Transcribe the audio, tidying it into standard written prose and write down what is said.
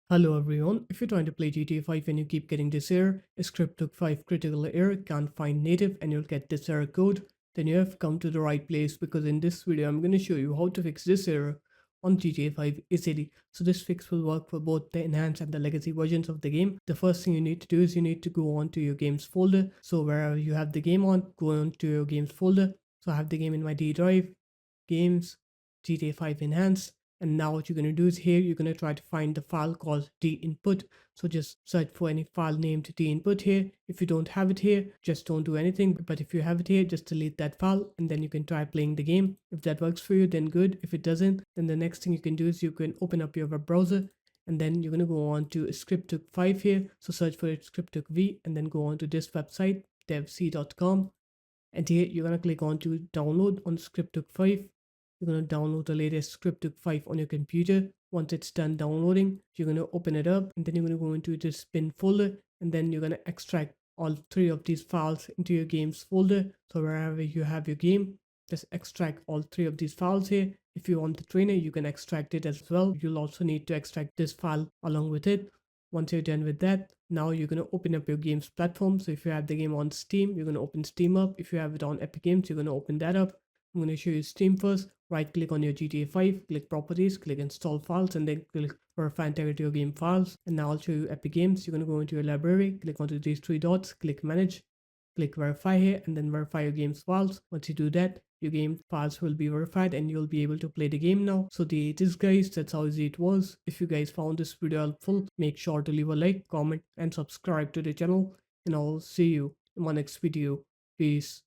Hello everyone, if you're trying to play GTA 5 and you keep getting this error, ScriptHookV critical error, can't find native and you'll get this error code, then you have come to the right place because in this video I'm going to show you how to fix this error on GTA 5 easily. So this fix will work for both the enhanced and the legacy versions of the game. The first thing you need to do is you need to go on to your games folder. So wherever you have the game on, go on to your games folder. So I have the game in my D drive, games, GTA 5 enhanced. And now what you're going to do is here, you're going to try to find the file called dinput. So just search for any file named dinput here. If you don't have it here, just don't do anything. But if you have it here, just delete that file and then you can try playing the game. If that works for you, then good. If it doesn't, then the next thing you can do is you can open up your web browser and then you're going to go on to ScriptHookV here. So search for it, ScriptHookV, and then go on to this website, devc.com. And here you're going to click on to download on ScriptHookV. You're going to download the latest ScriptHookV on your computer. Once it's done downloading, you're going to open it up and then you're going to go into this bin folder and then you're going to extract all three of these files into your games folder. So wherever you have your game, just extract all three of these files here. If you want the trainer, you can extract it as well. You'll also need to extract this file along with it. Once you're done with that, now you're going to open up your games platform. So if you have the game on Steam, you're going to open Steam up. If you have it on Epic Games, you're going to open that up. I'm going to show you Steam first. Right click on your GTA 5, click properties, click install files, and then click verify integrity of game files. And now I'll show you Epic Games. You're going to go into your library, click onto these three dots, click manage, click verify here, and then verify your game's files. Once you do that, your game files will be verified and you'll be able to play the game now. So this guys, that's how easy it was. If you guys found this video helpful, make sure to leave a like, comment, and subscribe to the channel. And I'll see you in my next video. Peace.